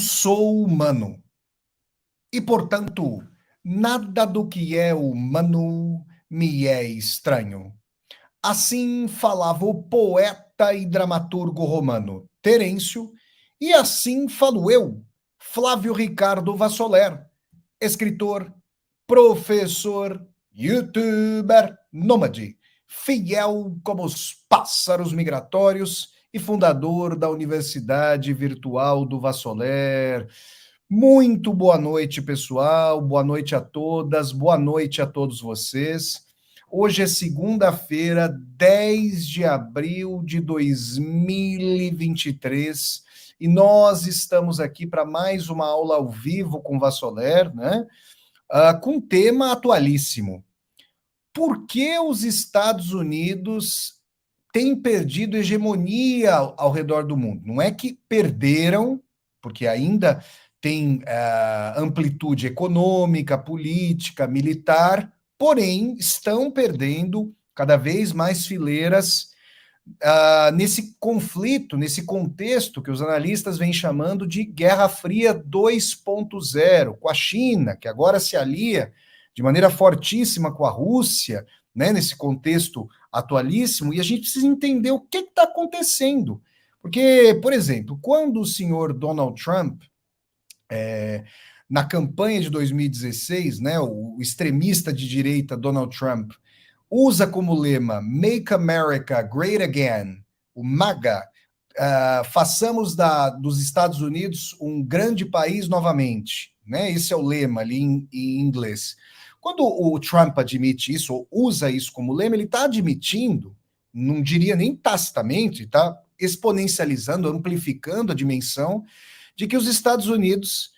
sou humano e, portanto, nada do que é humano me é estranho. Assim falava o poeta e dramaturgo romano Terêncio, e assim falo eu, Flávio Ricardo Vassoler, escritor, professor, youtuber, nômade, fiel como os pássaros migratórios e fundador da Universidade Virtual do Vassoler. Muito boa noite, pessoal. Boa noite a todas. Boa noite a todos vocês. Hoje é segunda-feira, 10 de abril de 2023, e nós estamos aqui para mais uma aula ao vivo com Vassoler, né? Com um tema atualíssimo. Por que os Estados Unidos têm perdido hegemonia ao redor do mundo? Não é que perderam, porque ainda tem amplitude econômica, política, militar, porém estão perdendo cada vez mais fileiras nesse conflito, nesse contexto que os analistas vêm chamando de Guerra Fria 2.0, com a China, que agora se alia de maneira fortíssima com a Rússia, né, nesse contexto atualíssimo, e a gente precisa entender o que está acontecendo. Porque, por exemplo, quando o senhor Donald Trump, na campanha de 2016, né, o extremista de direita Donald Trump, usa como lema Make America Great Again, o MAGA, façamos dos Estados Unidos um grande país novamente, né? Esse é o lema ali em inglês. Quando o Trump admite isso, ou usa isso como lema, ele está admitindo, não diria nem tacitamente, está exponencializando, amplificando a dimensão de que os Estados Unidos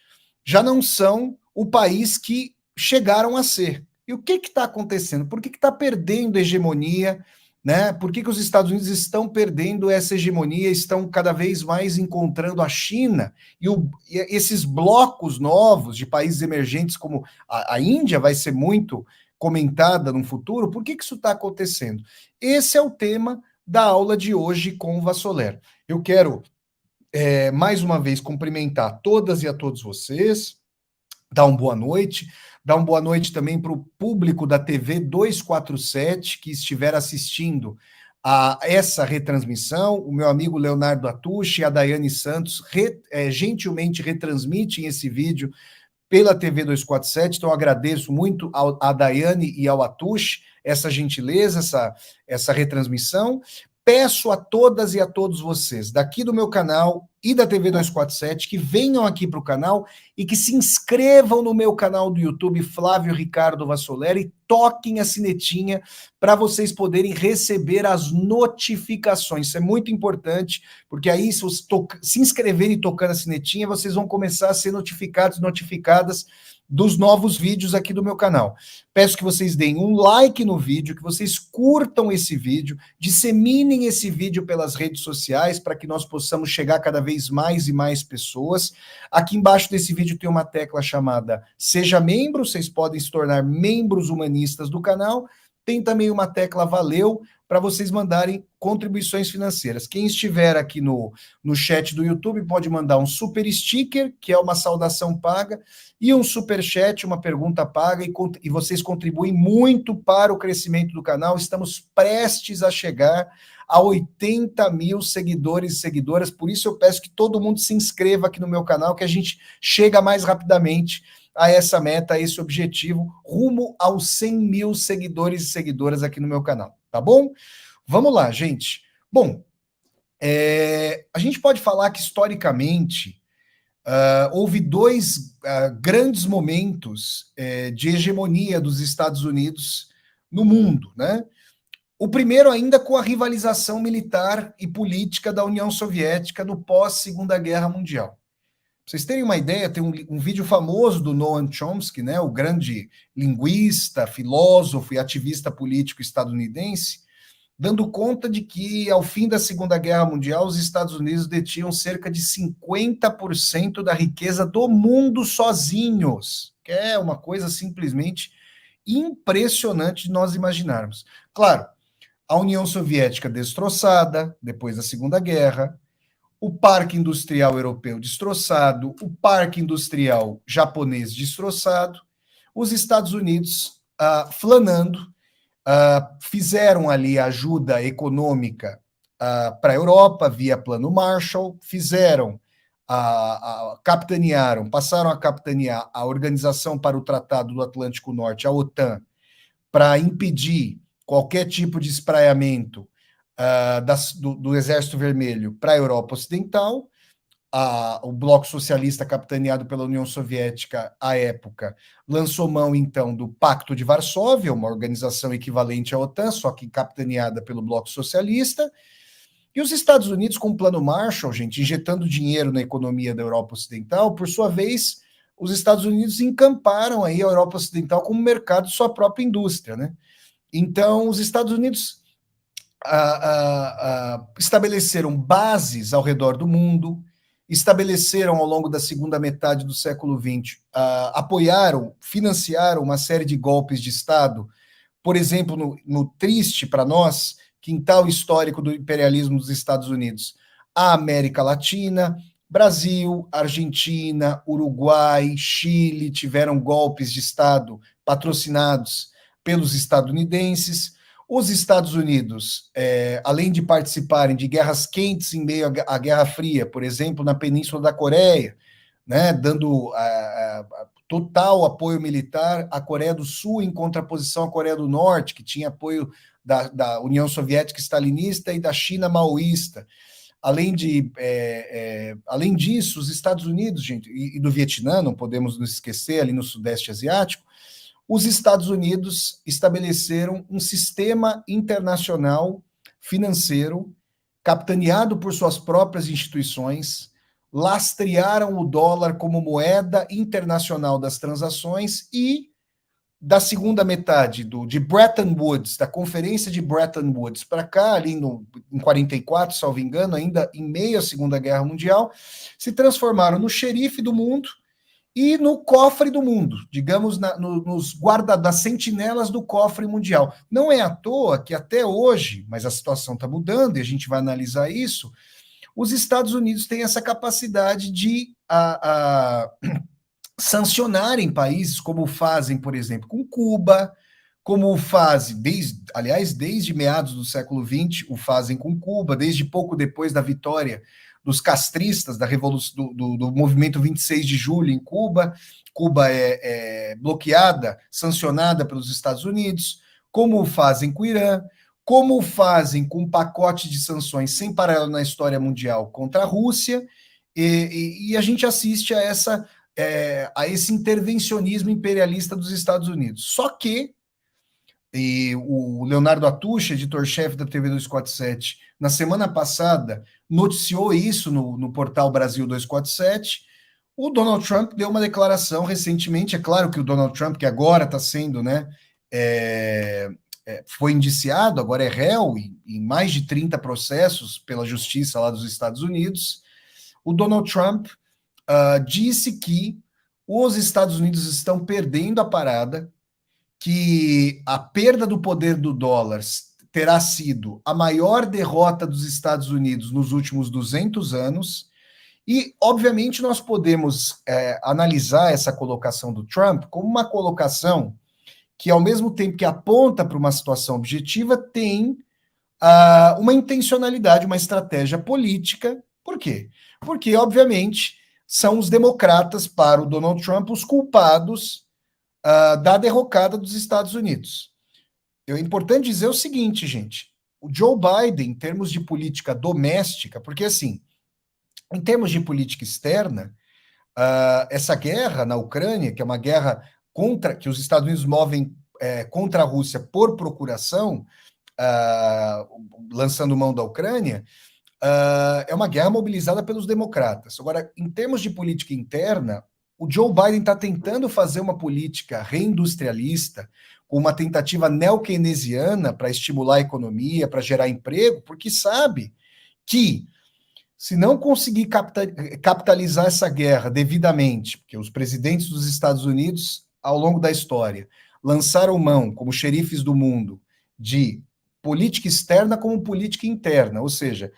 já não são o país que chegaram a ser. E o que está acontecendo? Por que está perdendo hegemonia? Né? Por que os Estados Unidos estão perdendo essa hegemonia, estão cada vez mais encontrando a China e esses blocos novos de países emergentes, como a Índia vai ser muito comentada no futuro? Por que isso está acontecendo? Esse é o tema da aula de hoje com o Vassoler. Eu quero, mais uma vez, cumprimentar todas e a todos vocês, dar uma boa noite também para o público da TV 247 que estiver assistindo a essa retransmissão. O meu amigo Leonardo Atushi e a Daiane Santos gentilmente retransmitem esse vídeo pela TV 247, então eu agradeço muito a Daiane e ao Atushi essa gentileza, essa retransmissão. Peço a todas e a todos vocês, daqui do meu canal e da TV 247, que venham aqui para o canal e que se inscrevam no meu canal do YouTube, Flávio Ricardo Vassoler, e toquem a sinetinha para vocês poderem receber as notificações. Isso é muito importante, porque aí, se vocês se inscreverem e tocando a sinetinha, vocês vão começar a ser notificadas dos novos vídeos aqui do meu canal. Peço que vocês deem um like no vídeo, que vocês curtam esse vídeo, disseminem esse vídeo pelas redes sociais para que nós possamos chegar cada vez mais e mais pessoas. Aqui embaixo desse vídeo tem uma tecla chamada Seja Membro, vocês podem se tornar membros humanistas do canal. Tem também uma tecla Valeu para vocês mandarem contribuições financeiras. Quem estiver aqui no chat do YouTube pode mandar um super sticker, que é uma saudação paga, e um super chat, uma pergunta paga, e vocês contribuem muito para o crescimento do canal. Estamos prestes a chegar a 80 mil seguidores e seguidoras, por isso eu peço que todo mundo se inscreva aqui no meu canal, que a gente chega mais rapidamente a essa meta, a esse objetivo, rumo aos 100 mil seguidores e seguidoras aqui no meu canal, tá bom? Vamos lá, gente. Bom, a gente pode falar que, historicamente, houve dois grandes momentos de hegemonia dos Estados Unidos no mundo, né? O primeiro ainda com a rivalização militar e política da União Soviética no pós-Segunda Guerra Mundial. Pra vocês terem uma ideia, tem um vídeo famoso do Noam Chomsky, né, o grande linguista, filósofo e ativista político estadunidense, dando conta de que, ao fim da Segunda Guerra Mundial, os Estados Unidos detinham cerca de 50% da riqueza do mundo sozinhos, que é uma coisa simplesmente impressionante de nós imaginarmos. Claro, a União Soviética destroçada depois da Segunda Guerra, o parque industrial europeu destroçado, o parque industrial japonês destroçado, os Estados Unidos flanando, fizeram ali ajuda econômica para a Europa via Plano Marshall, capitanearam, passaram a capitanear a Organização para o Tratado do Atlântico Norte, a OTAN, para impedir qualquer tipo de espraiamento do Exército Vermelho para a Europa Ocidental. O Bloco Socialista, capitaneado pela União Soviética à época, lançou mão, então, do Pacto de Varsóvia, uma organização equivalente à OTAN, só que capitaneada pelo Bloco Socialista. E os Estados Unidos, com o Plano Marshall, gente, injetando dinheiro na economia da Europa Ocidental, por sua vez, os Estados Unidos encamparam aí a Europa Ocidental como mercado de sua própria indústria, né? Então, os Estados Unidos estabeleceram bases ao redor do mundo, estabeleceram ao longo da segunda metade do século XX, apoiaram, financiaram uma série de golpes de Estado, por exemplo, no triste para nós, quintal histórico do imperialismo dos Estados Unidos, a América Latina, Brasil, Argentina, Uruguai, Chile tiveram golpes de Estado patrocinados pelos estadunidenses. Os Estados Unidos, além de participarem de guerras quentes em meio à Guerra Fria, por exemplo, na Península da Coreia, né, dando total apoio militar à Coreia do Sul em contraposição à Coreia do Norte, que tinha apoio da União Soviética stalinista e da China maoísta. Além disso, os Estados Unidos, gente, e do Vietnã, não podemos nos esquecer, ali no Sudeste Asiático, os Estados Unidos estabeleceram um sistema internacional financeiro capitaneado por suas próprias instituições, lastrearam o dólar como moeda internacional das transações e, da segunda metade de Bretton Woods, da Conferência de Bretton Woods para cá, ali em 44, salvo engano, ainda em meio à Segunda Guerra Mundial, se transformaram no xerife do mundo e no cofre do mundo, digamos, nas sentinelas do cofre mundial. Não é à toa que até hoje, mas a situação está mudando e a gente vai analisar isso, os Estados Unidos têm essa capacidade de sancionarem países, como fazem, por exemplo, com Cuba, como fazem, desde meados do século XX, o fazem com Cuba, desde pouco depois da vitória dos castristas, da revolução do movimento 26 de julho em Cuba. Cuba é bloqueada, sancionada pelos Estados Unidos, como fazem com o Irã, como fazem com um pacote de sanções sem paralelo na história mundial contra a Rússia, e a gente assiste a esse intervencionismo imperialista dos Estados Unidos. Só que o Leonardo Atush, editor-chefe da TV 247, na semana passada, noticiou isso no portal Brasil 247. O Donald Trump deu uma declaração recentemente. É claro que o Donald Trump, que agora está sendo, né, foi indiciado, agora é réu em mais de 30 processos pela justiça lá dos Estados Unidos. O Donald Trump disse que os Estados Unidos estão perdendo a parada, que a perda do poder do dólar terá sido a maior derrota dos Estados Unidos nos últimos 200 anos, e, obviamente, nós podemos analisar essa colocação do Trump como uma colocação que, ao mesmo tempo que aponta para uma situação objetiva, tem uma intencionalidade, uma estratégia política. Por quê? Porque, obviamente, são os democratas, para o Donald Trump, os culpados da derrocada dos Estados Unidos. É importante dizer o seguinte, gente, o Joe Biden, em termos de política doméstica, porque assim, em termos de política externa, essa guerra na Ucrânia, que é uma guerra que os Estados Unidos movem contra a Rússia por procuração, lançando mão da Ucrânia, é uma guerra mobilizada pelos democratas. Agora, em termos de política interna, o Joe Biden está tentando fazer uma política reindustrialista, com uma tentativa neo-keynesiana para estimular a economia, para gerar emprego, porque sabe que, se não conseguir capitalizar essa guerra devidamente, porque os presidentes dos Estados Unidos, ao longo da história, lançaram mão, como xerifes do mundo, de política externa como política interna, ou seja,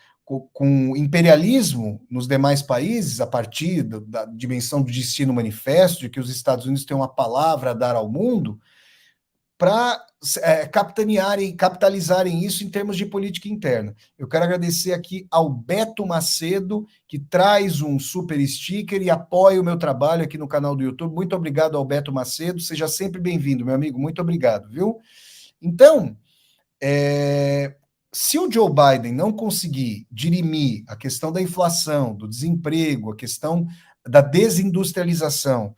com imperialismo nos demais países, a partir da dimensão do destino manifesto, de que os Estados Unidos têm uma palavra a dar ao mundo, para capitalizarem isso em termos de política interna. Eu quero agradecer aqui ao Beto Macedo, que traz um super sticker e apoia o meu trabalho aqui no canal do YouTube. Muito obrigado ao Beto Macedo, seja sempre bem-vindo, meu amigo, muito obrigado, viu? Então, se o Joe Biden não conseguir dirimir a questão da inflação, do desemprego, a questão da desindustrialização,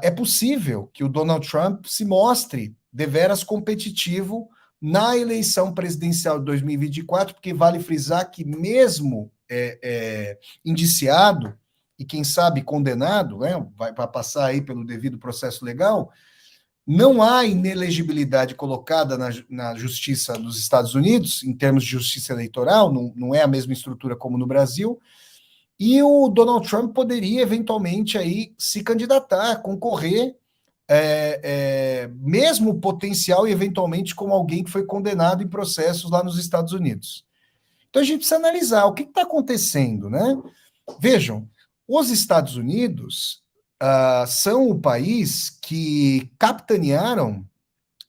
é possível que o Donald Trump se mostre deveras competitivo na eleição presidencial de 2024, porque vale frisar que mesmo indiciado e quem sabe condenado, né, vai passar aí pelo devido processo legal, não há inelegibilidade colocada na justiça dos Estados Unidos, em termos de justiça eleitoral, não é a mesma estrutura como no Brasil, e o Donald Trump poderia eventualmente aí se candidatar, concorrer, mesmo potencial e eventualmente como alguém que foi condenado em processos lá nos Estados Unidos. Então a gente precisa analisar o que está acontecendo, né? Vejam, os Estados Unidos são o país que capitanearam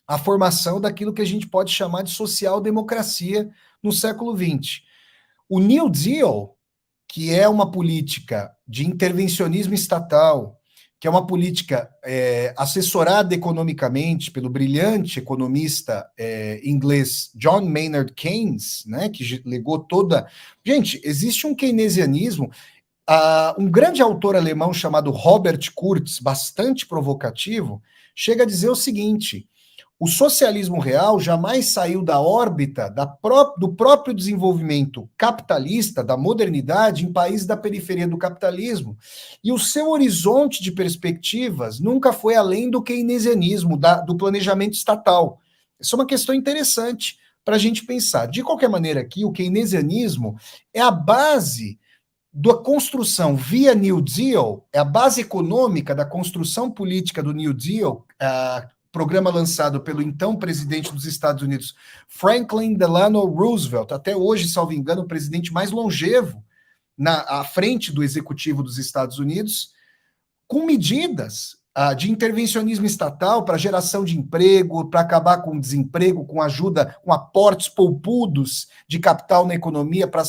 a formação daquilo que a gente pode chamar de social-democracia no século XX. O New Deal, que é uma política de intervencionismo estatal, que é uma política assessorada economicamente pelo brilhante economista inglês John Maynard Keynes, né, que legou toda... Gente, existe um keynesianismo... um grande autor alemão chamado Robert Kurz, bastante provocativo, chega a dizer o seguinte: o socialismo real jamais saiu da órbita do próprio desenvolvimento capitalista, da modernidade, em países da periferia do capitalismo. E o seu horizonte de perspectivas nunca foi além do keynesianismo, do planejamento estatal. Isso é uma questão interessante para a gente pensar. De qualquer maneira, aqui, o keynesianismo é a base da construção via New Deal, é a base econômica da construção política do New Deal, programa lançado pelo então presidente dos Estados Unidos, Franklin Delano Roosevelt, até hoje, salvo engano, o presidente mais longevo à frente do executivo dos Estados Unidos, com medidas de intervencionismo estatal para geração de emprego, para acabar com o desemprego, com ajuda, com aportes poupudos de capital na economia para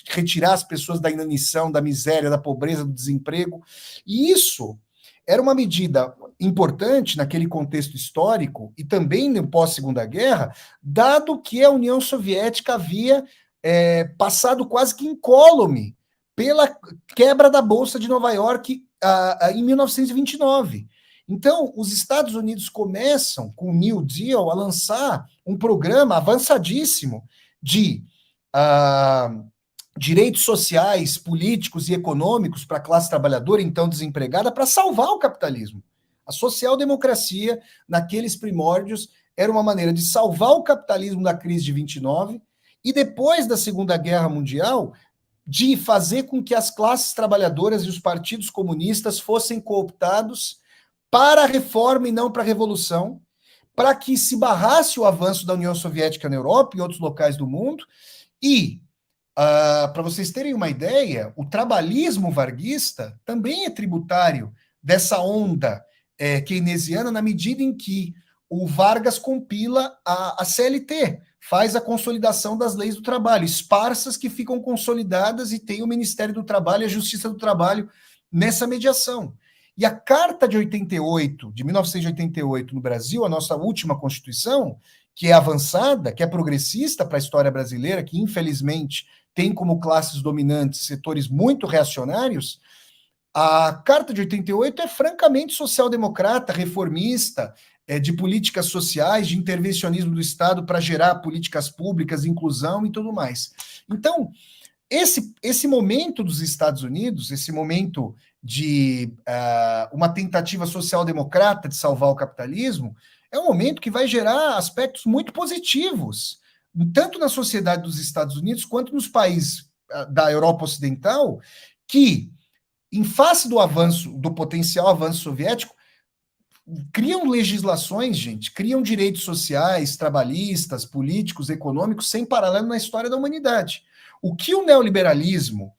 retirar as pessoas da inanição, da miséria, da pobreza, do desemprego. E isso era uma medida importante naquele contexto histórico e também no pós-Segunda Guerra, dado que a União Soviética havia passado quase que incólume pela quebra da Bolsa de Nova York em 1929. Então, os Estados Unidos começam, com o New Deal, a lançar um programa avançadíssimo de direitos sociais, políticos e econômicos para a classe trabalhadora, então desempregada, para salvar o capitalismo. A social-democracia, naqueles primórdios, era uma maneira de salvar o capitalismo da crise de 29 e depois da Segunda Guerra Mundial, de fazer com que as classes trabalhadoras e os partidos comunistas fossem cooptados para a reforma e não para a revolução, para que se barrasse o avanço da União Soviética na Europa e outros locais do mundo. E, para vocês terem uma ideia, o trabalhismo varguista também é tributário dessa onda keynesiana, na medida em que o Vargas compila a CLT, faz a consolidação das leis do trabalho, esparsas que ficam consolidadas e tem o Ministério do Trabalho e a Justiça do Trabalho nessa mediação. E a Carta de 88, de 1988 no Brasil, a nossa última Constituição, que é avançada, que é progressista para a história brasileira, que infelizmente tem como classes dominantes setores muito reacionários, a Carta de 88 é francamente social-democrata, reformista, de políticas sociais, de intervencionismo do Estado para gerar políticas públicas, inclusão e tudo mais. Então, esse momento dos Estados Unidos, esse momento de uma tentativa social-democrata de salvar o capitalismo, é um momento que vai gerar aspectos muito positivos, tanto na sociedade dos Estados Unidos quanto nos países da Europa Ocidental, que, em face do avanço, do potencial avanço soviético, criam legislações, gente, criam direitos sociais, trabalhistas, políticos, econômicos, sem paralelo na história da humanidade. O que o neoliberalismo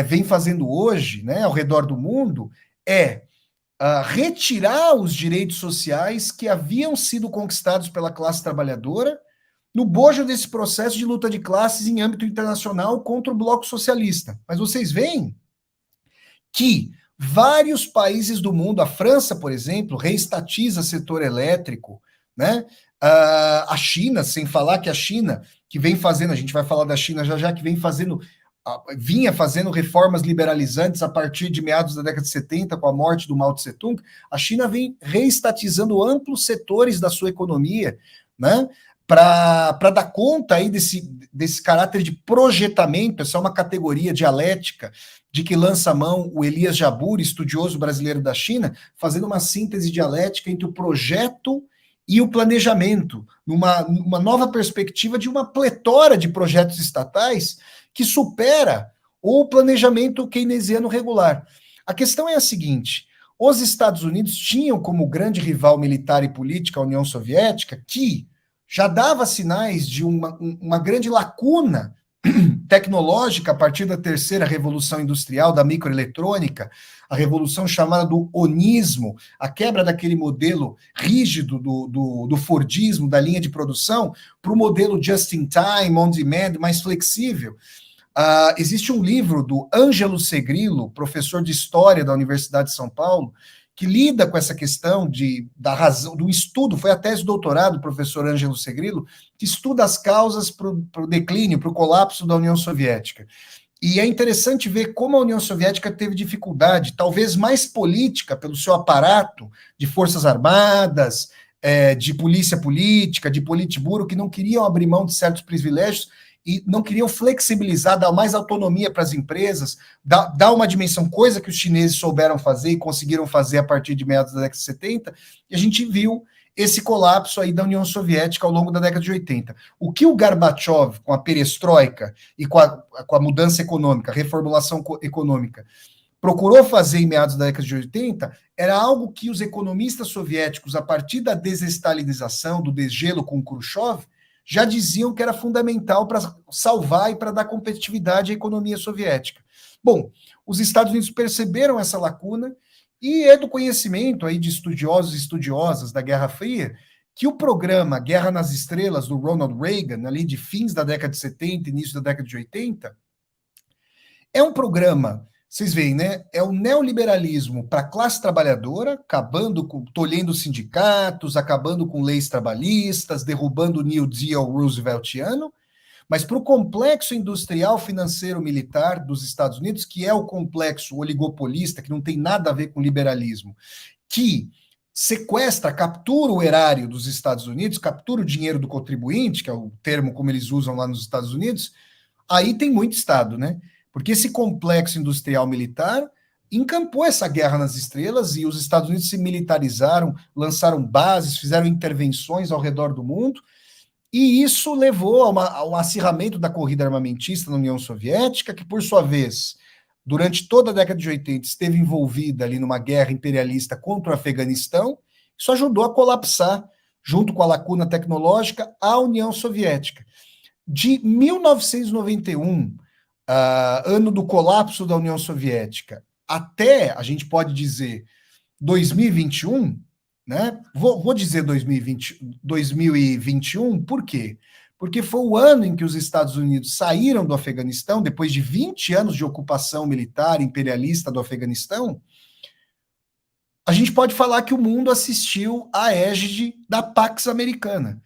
vem fazendo hoje, né, ao redor do mundo, é retirar os direitos sociais que haviam sido conquistados pela classe trabalhadora no bojo desse processo de luta de classes em âmbito internacional contra o bloco socialista. Mas vocês veem que vários países do mundo, a França, por exemplo, reestatiza setor elétrico, né? A China, sem falar que a China, que vem fazendo, a gente vai falar da China já já, que vem fazendo, vinha fazendo reformas liberalizantes a partir de meados da década de 70, com a morte do Mao Tse Tung, a China vem reestatizando amplos setores da sua economia, né? Para dar conta aí desse caráter de projetamento. Essa é uma categoria dialética de que lança a mão o Elias Jabbour, estudioso brasileiro da China, fazendo uma síntese dialética entre o projeto e o planejamento, numa nova perspectiva de uma pletora de projetos estatais que supera o planejamento keynesiano regular. A questão é a seguinte: os Estados Unidos tinham como grande rival militar e política a União Soviética, que já dava sinais de uma grande lacuna tecnológica a partir da terceira revolução industrial, da microeletrônica, a revolução chamada do onismo, a quebra daquele modelo rígido do Fordismo, da linha de produção, para o modelo just-in-time, on-demand, mais flexível. Existe um livro do Ângelo Segrilo, professor de História da Universidade de São Paulo, que lida com essa questão da razão, do estudo, foi a tese de doutorado do professor Ângelo Segrilo, que estuda as causas para o declínio, para o colapso da União Soviética. E é interessante ver como a União Soviética teve dificuldade, talvez mais política, pelo seu aparato de forças armadas, de polícia política, de politburo, que não queriam abrir mão de certos privilégios e não queriam flexibilizar, dar mais autonomia para as empresas, dar uma dimensão, coisa que os chineses souberam fazer e conseguiram fazer a partir de meados da década de 70, e a gente viu esse colapso aí da União Soviética ao longo da década de 80. O que o Gorbachev, com a perestroika e com a mudança econômica, a reformulação econômica, procurou fazer em meados da década de 80, era algo que os economistas soviéticos, a partir da desestalinização, do desgelo com Khrushchev, já diziam que era fundamental para salvar e para dar competitividade à economia soviética. Bom, os Estados Unidos perceberam essa lacuna e é do conhecimento aí de estudiosos e estudiosas da Guerra Fria que o programa Guerra nas Estrelas, do Ronald Reagan, ali de fins da década de 70, início da década de 80, é um programa, vocês veem, né? É o neoliberalismo para a classe trabalhadora, tolhendo sindicatos, acabando com leis trabalhistas, derrubando o New Deal rooseveltiano, mas para o complexo industrial, financeiro, militar dos Estados Unidos, que é o complexo oligopolista, que não tem nada a ver com liberalismo, que sequestra, captura o erário dos Estados Unidos, captura o dinheiro do contribuinte, que é o termo como eles usam lá nos Estados Unidos, aí tem muito Estado, né? Porque esse complexo industrial militar encampou essa guerra nas estrelas e os Estados Unidos se militarizaram, lançaram bases, fizeram intervenções ao redor do mundo, e isso levou a um acirramento da corrida armamentista na União Soviética, que, por sua vez, durante toda a década de 80, esteve envolvida ali numa guerra imperialista contra o Afeganistão. Isso ajudou a colapsar, junto com a lacuna tecnológica, a União Soviética. De 1991, ano do colapso da União Soviética, até, a gente pode dizer, 2021, né? Vou dizer 2021, por quê? Porque foi o ano em que os Estados Unidos saíram do Afeganistão, depois de 20 anos de ocupação militar imperialista do Afeganistão. A gente pode falar que o mundo assistiu à égide da Pax Americana.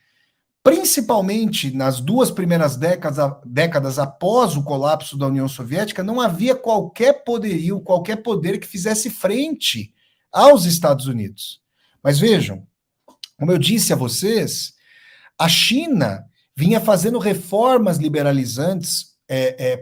Principalmente nas duas primeiras décadas após o colapso da União Soviética, não havia qualquer poderio, qualquer poder que fizesse frente aos Estados Unidos. Mas vejam, como eu disse a vocês, a China vinha fazendo reformas liberalizantes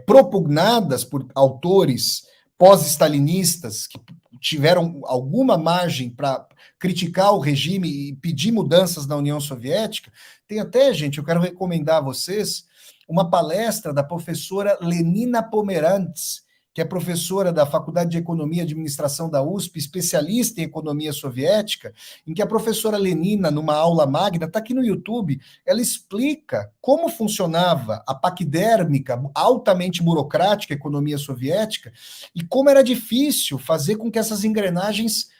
propugnadas por autores pós-stalinistas que tiveram alguma margem para criticar o regime e pedir mudanças na União Soviética. Tem até, gente, eu quero recomendar a vocês uma palestra da professora Lenina Pomerantz, que é professora da Faculdade de Economia e Administração da USP, especialista em economia soviética, em que a professora Lenina, numa aula magna, está aqui no YouTube, ela explica como funcionava a paquidérmica, altamente burocrática economia soviética, e como era difícil fazer com que essas engrenagens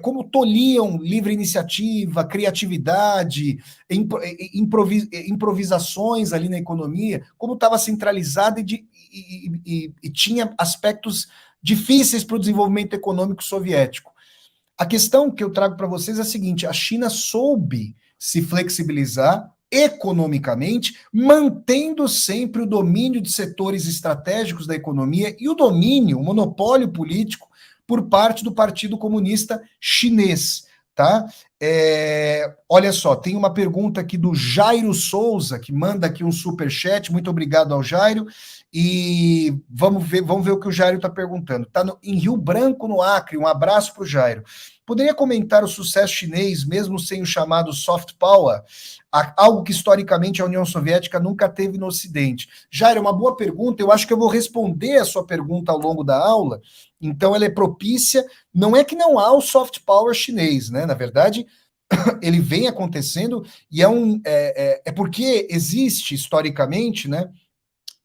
como tolhiam livre iniciativa, criatividade, improvisações ali na economia, como estava centralizada e tinha aspectos difíceis para o desenvolvimento econômico soviético. A questão que eu trago para vocês é a seguinte: a China soube se flexibilizar economicamente, mantendo sempre o domínio de setores estratégicos da economia e o domínio, o monopólio político por parte do Partido Comunista Chinês, tá? Olha só, tem uma pergunta aqui do Jairo Souza, que manda aqui um superchat. Muito obrigado ao Jairo. E vamos ver o que o Jairo está perguntando. Está em Rio Branco, no Acre. Um abraço para o Jairo. Poderia comentar o sucesso chinês, mesmo sem o chamado soft power, algo que historicamente a União Soviética nunca teve no Ocidente? Jairo, é uma boa pergunta. Eu acho que eu vou responder a sua pergunta ao longo da aula. Então, ela é propícia. Não é que não há o soft power chinês, né? Na verdade, ele vem acontecendo e é porque existe historicamente, né,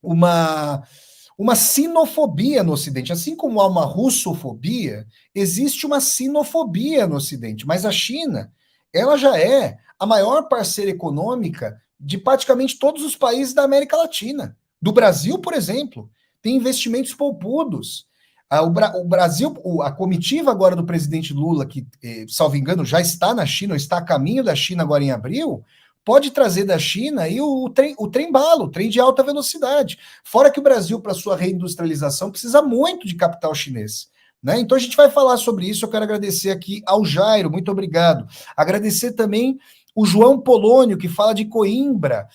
uma sinofobia no Ocidente. Assim como há uma russofobia, existe uma sinofobia no Ocidente. Mas a China, ela já é a maior parceira econômica de praticamente todos os países da América Latina. Do Brasil, por exemplo, tem investimentos poupudos. O Brasil, a comitiva agora do presidente Lula, que, salvo engano, já está na China, ou está a caminho da China agora em abril, pode trazer da China aí o trem-bala, o trem de alta velocidade. Fora que o Brasil, para sua reindustrialização, precisa muito de capital chinês. Né? Então a gente vai falar sobre isso. Eu quero agradecer aqui ao Jairo, muito obrigado. Agradecer também o João Polônio, que fala de Coimbra,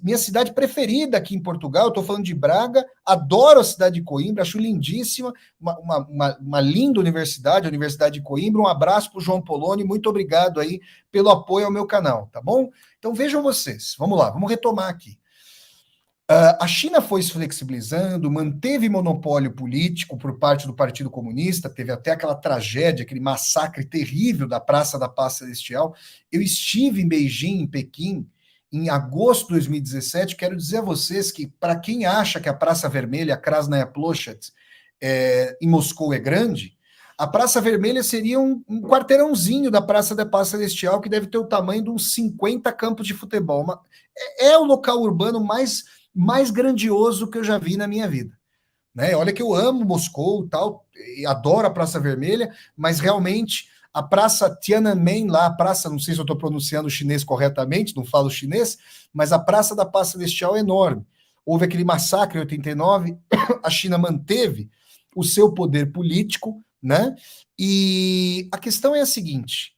minha cidade preferida aqui em Portugal. Eu estou falando de Braga, adoro a cidade de Coimbra, acho lindíssima, uma linda universidade, a Universidade de Coimbra. Um abraço para o João Polônio, muito obrigado aí pelo apoio ao meu canal, tá bom? Então vejam vocês, vamos lá, vamos retomar aqui. A China foi se flexibilizando, manteve monopólio político por parte do Partido Comunista, teve até aquela tragédia, aquele massacre terrível da Praça da Paz Celestial. Eu estive em Beijing, em Pequim, em agosto de 2017. Quero dizer a vocês que, para quem acha que a Praça Vermelha, a Krasnaya Plощadь, em Moscou é grande, a Praça Vermelha seria um quarteirãozinho da Praça da Paz Celestial, que deve ter o tamanho de uns 50 campos de futebol. É o local urbano mais grandioso que eu já vi na minha vida. Né? Olha que eu amo Moscou e tal, e adoro a Praça Vermelha, mas realmente a Praça Tiananmen, lá, a praça, não sei se eu estou pronunciando o chinês corretamente, não falo chinês, mas a Praça da Paz Celestial é enorme. Houve aquele massacre em 89, a China manteve o seu poder político, né? E a questão é a seguinte: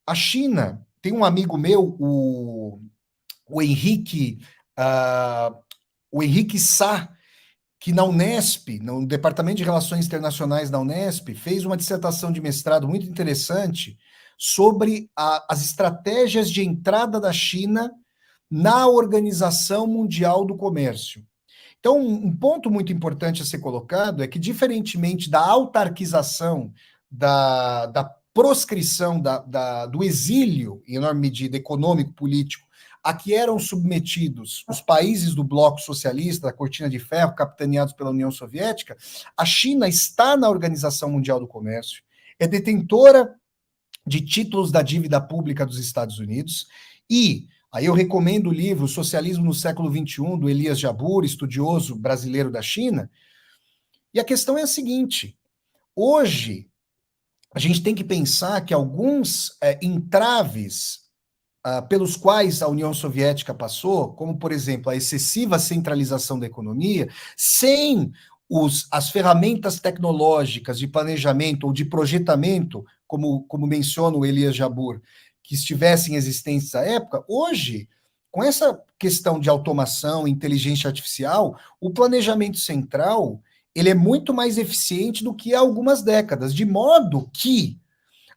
a China, tem um amigo meu, o Henrique, o Henrique Sá, que na Unesp, no Departamento de Relações Internacionais da Unesp, fez uma dissertação de mestrado muito interessante sobre as estratégias de entrada da China na Organização Mundial do Comércio. Então, um ponto muito importante a ser colocado é que, diferentemente da autarquização, da proscrição, do exílio, em enorme medida, econômico-político, a que eram submetidos os países do bloco socialista, da cortina de ferro, capitaneados pela União Soviética, a China está na Organização Mundial do Comércio, é detentora de títulos da dívida pública dos Estados Unidos, e aí eu recomendo o livro Socialismo no Século XXI, do Elias Jabbour, estudioso brasileiro da China. E a questão é a seguinte: hoje a gente tem que pensar que alguns entraves pelos quais a União Soviética passou, como, por exemplo, a excessiva centralização da economia, sem as ferramentas tecnológicas de planejamento ou de projetamento, como menciona o Elias Jabbour, que estivessem existentes à época, hoje, com essa questão de automação, inteligência artificial, o planejamento central ele é muito mais eficiente do que há algumas décadas, de modo que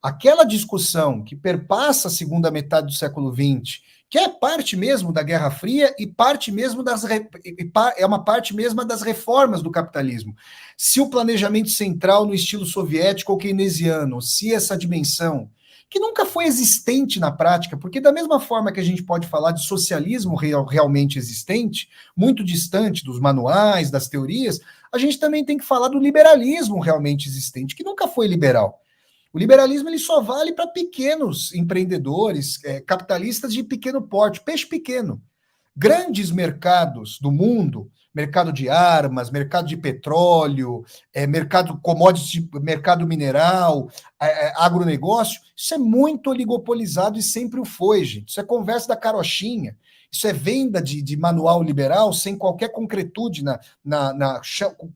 aquela discussão que perpassa a segunda metade do século XX que é parte mesmo da Guerra Fria e parte mesmo é uma parte mesma das reformas do capitalismo. Se o planejamento central no estilo soviético ou keynesiano, se essa dimensão, que nunca foi existente na prática, porque da mesma forma que a gente pode falar de socialismo realmente existente, muito distante dos manuais, das teorias, a gente também tem que falar do liberalismo realmente existente, que nunca foi liberal. O liberalismo ele só vale para pequenos empreendedores, capitalistas de pequeno porte, peixe pequeno. Grandes mercados do mundo, mercado de armas, mercado de petróleo, mercado commodities, mercado mineral, agronegócio, isso é muito oligopolizado e sempre o foi, gente. Isso é conversa da carochinha. Isso é venda de manual liberal sem qualquer concretude,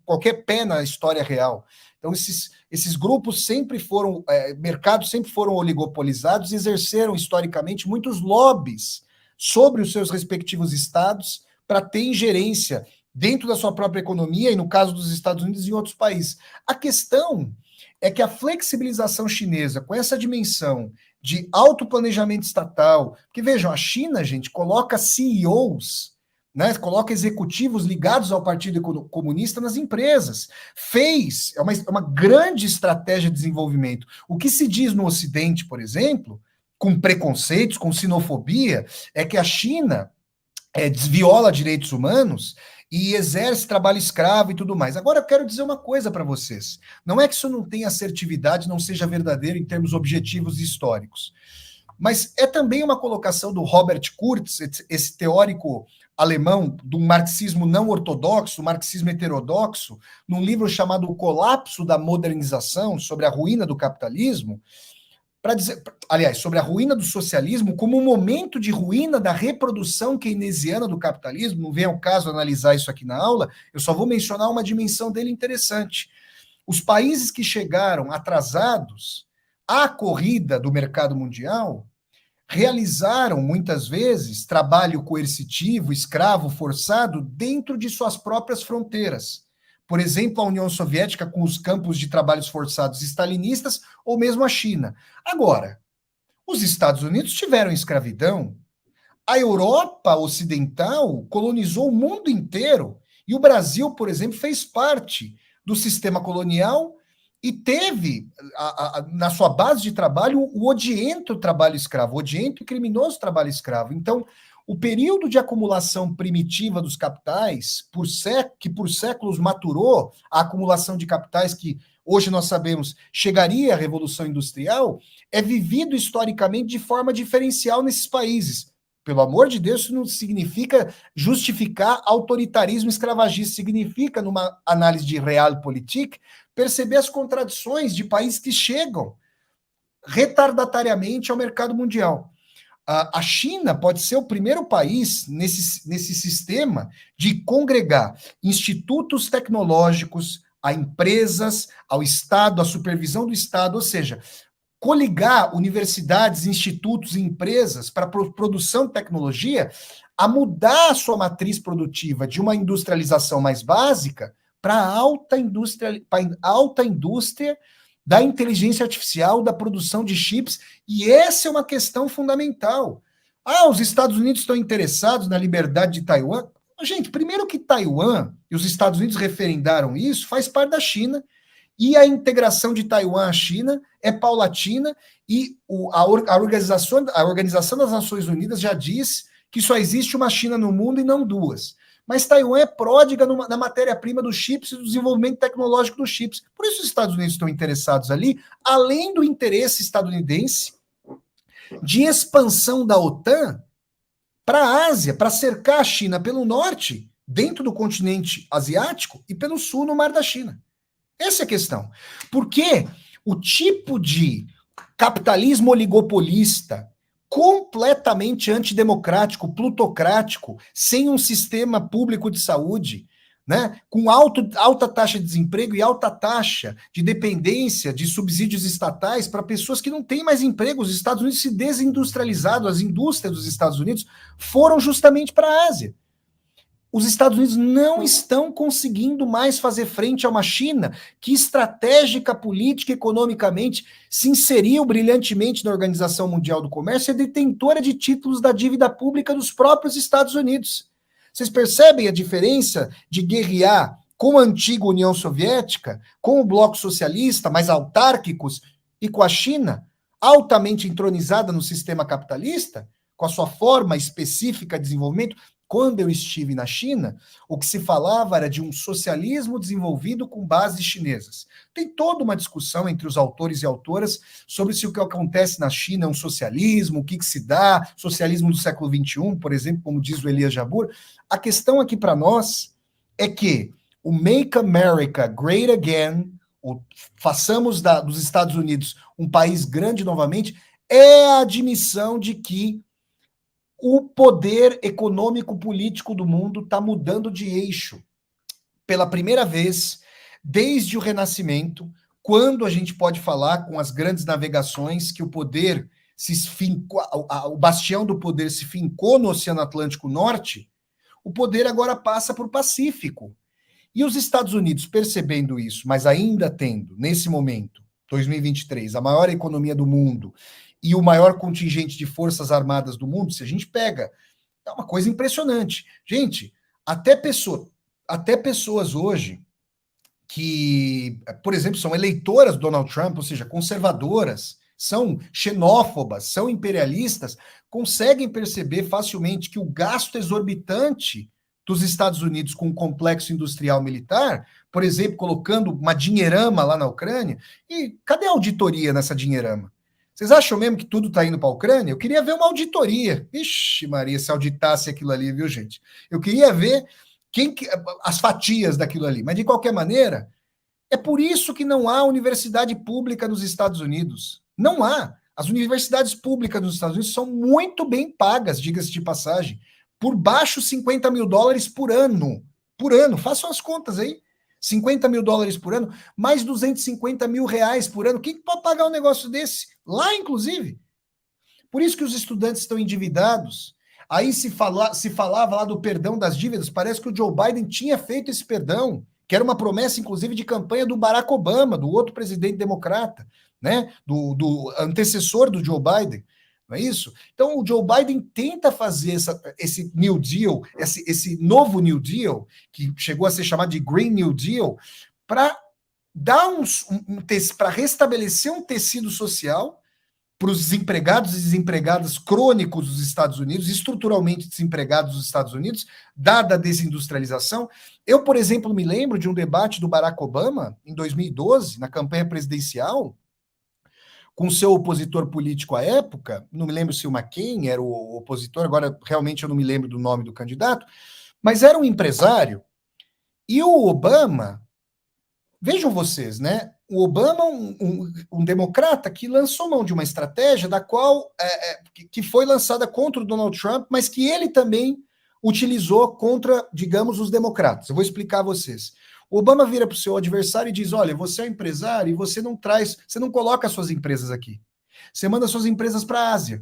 qualquer pé na história real. Então, esses grupos sempre foram, mercados sempre foram oligopolizados e exerceram historicamente muitos lobbies sobre os seus respectivos estados para ter ingerência dentro da sua própria economia e, no caso dos Estados Unidos, em outros países. A questão é que a flexibilização chinesa, com essa dimensão de autoplanejamento estatal, porque vejam, a China, gente, coloca CEOs, né, coloca executivos ligados ao Partido Comunista nas empresas. É uma grande estratégia de desenvolvimento. O que se diz no Ocidente, por exemplo, com preconceitos, com xenofobia, é que a China desviola direitos humanos e exerce trabalho escravo e tudo mais. Agora eu quero dizer uma coisa para vocês. Não é que isso não tenha assertividade, não seja verdadeiro em termos objetivos e históricos, mas é também uma colocação do Robert Kurz, esse teórico alemão do marxismo não ortodoxo, marxismo heterodoxo, num livro chamado O Colapso da Modernização, sobre a ruína do capitalismo, para dizer, aliás, sobre a ruína do socialismo como um momento de ruína da reprodução keynesiana do capitalismo. Não vem ao caso analisar isso aqui na aula, eu só vou mencionar uma dimensão dele interessante. Os países que chegaram atrasados à corrida do mercado mundial realizaram, muitas vezes, trabalho coercitivo, escravo, forçado, dentro de suas próprias fronteiras. Por exemplo, a União Soviética com os campos de trabalhos forçados stalinistas, ou mesmo a China. Agora, os Estados Unidos tiveram escravidão, a Europa Ocidental colonizou o mundo inteiro, e o Brasil, por exemplo, fez parte do sistema colonial e teve na sua base de trabalho o odiento trabalho escravo, o odiento e criminoso trabalho escravo. Então, o período de acumulação primitiva dos capitais, que por séculos maturou a acumulação de capitais que hoje nós sabemos chegaria à Revolução Industrial, é vivido historicamente de forma diferencial nesses países. Pelo amor de Deus, isso não significa justificar autoritarismo escravagista, significa, numa análise de realpolitik, perceber as contradições de países que chegam retardatariamente ao mercado mundial. A China pode ser o primeiro país nesse sistema de congregar institutos tecnológicos a empresas, ao Estado, à supervisão do Estado, ou seja, coligar universidades, institutos e empresas para produção de tecnologia a mudar a sua matriz produtiva de uma industrialização mais básica para a alta indústria da inteligência artificial, da produção de chips, e essa é uma questão fundamental. Os Estados Unidos estão interessados na liberdade de Taiwan? Gente, primeiro que Taiwan, e os Estados Unidos referendaram isso, faz parte da China, e a integração de Taiwan à China é paulatina, e a Organização das Nações Unidas já diz que só existe uma China no mundo e não duas. Mas Taiwan é pródiga na matéria-prima dos chips e do desenvolvimento tecnológico dos chips. Por isso os Estados Unidos estão interessados ali, além do interesse estadunidense de expansão da OTAN para a Ásia, para cercar a China pelo norte, dentro do continente asiático, e pelo sul, no Mar da China. Essa é a questão. Porque o tipo de capitalismo oligopolista, completamente antidemocrático, plutocrático, sem um sistema público de saúde, né, com alta taxa de desemprego e alta taxa de dependência de subsídios estatais para pessoas que não têm mais emprego. Os Estados Unidos se desindustrializaram, as indústrias dos Estados Unidos foram justamente para a Ásia. Os Estados Unidos não estão conseguindo mais fazer frente a uma China que, estratégica, política, economicamente, se inseriu brilhantemente na Organização Mundial do Comércio e é detentora de títulos da dívida pública dos próprios Estados Unidos. Vocês percebem a diferença de guerrear com a antiga União Soviética, com o bloco socialista, mais autárquicos, e com a China, altamente entronizada no sistema capitalista, com a sua forma específica de desenvolvimento? Quando eu estive na China, o que se falava era de um socialismo desenvolvido com bases chinesas. Tem toda uma discussão entre os autores e autoras sobre se o que acontece na China é um socialismo, o que se dá, socialismo do século XXI, por exemplo, como diz o Elias Jabbour. A questão aqui para nós é que o Make America Great Again, ou façamos dos Estados Unidos um país grande novamente, é a admissão de que o poder econômico político do mundo está mudando de eixo. Pela primeira vez, desde o Renascimento, quando a gente pode falar com as grandes navegações que o poder se fincou, o bastião do poder se fincou no Oceano Atlântico Norte, o poder agora passa para o Pacífico. E os Estados Unidos, percebendo isso, mas ainda tendo, nesse momento, 2023, a maior economia do mundo e o maior contingente de forças armadas do mundo, se a gente pega, é uma coisa impressionante. Gente, até pessoas hoje que, por exemplo, são eleitoras do Donald Trump, ou seja, conservadoras, são xenófobas, são imperialistas, conseguem perceber facilmente que o gasto exorbitante dos Estados Unidos com um complexo industrial militar, por exemplo, colocando uma dinheirama lá na Ucrânia, e cadê a auditoria nessa dinheirama? Vocês acham mesmo que tudo está indo para a Ucrânia? Eu queria ver uma auditoria. Ixi, Maria, se auditasse aquilo ali, viu, gente? Eu queria ver as fatias daquilo ali. Mas, de qualquer maneira, é por isso que não há universidade pública nos Estados Unidos. Não há. As universidades públicas nos Estados Unidos são muito bem pagas, diga-se de passagem, por baixo $50 mil por ano. Por ano. Façam as contas aí. $50 mil por ano, mais R$250 mil por ano. Quem pode pagar um negócio desse? Lá, inclusive. Por isso que os estudantes estão endividados. Aí se falava lá do perdão das dívidas, parece que o Joe Biden tinha feito esse perdão, que era uma promessa, inclusive, de campanha do Barack Obama, do outro presidente democrata, né? Do antecessor do Joe Biden. Não é isso? Então, o Joe Biden tenta fazer esse New Deal, esse novo New Deal, que chegou a ser chamado de Green New Deal, para dar para restabelecer um tecido social para os desempregados e desempregadas crônicos dos Estados Unidos, estruturalmente desempregados dos Estados Unidos, dada a desindustrialização. Eu, por exemplo, me lembro de um debate do Barack Obama, em 2012, na campanha presidencial, com seu opositor político à época, não me lembro se o McCain era o opositor, agora realmente eu não me lembro do nome do candidato, mas era um empresário, e o Obama, vejam vocês, né? O Obama, um democrata que lançou mão de uma estratégia da qual que foi lançada contra o Donald Trump, mas que ele também utilizou contra, digamos, os democratas. Eu vou explicar a vocês. O Obama vira para o seu adversário e diz: olha, você é empresário e você não coloca suas empresas aqui. Você manda suas empresas para a Ásia.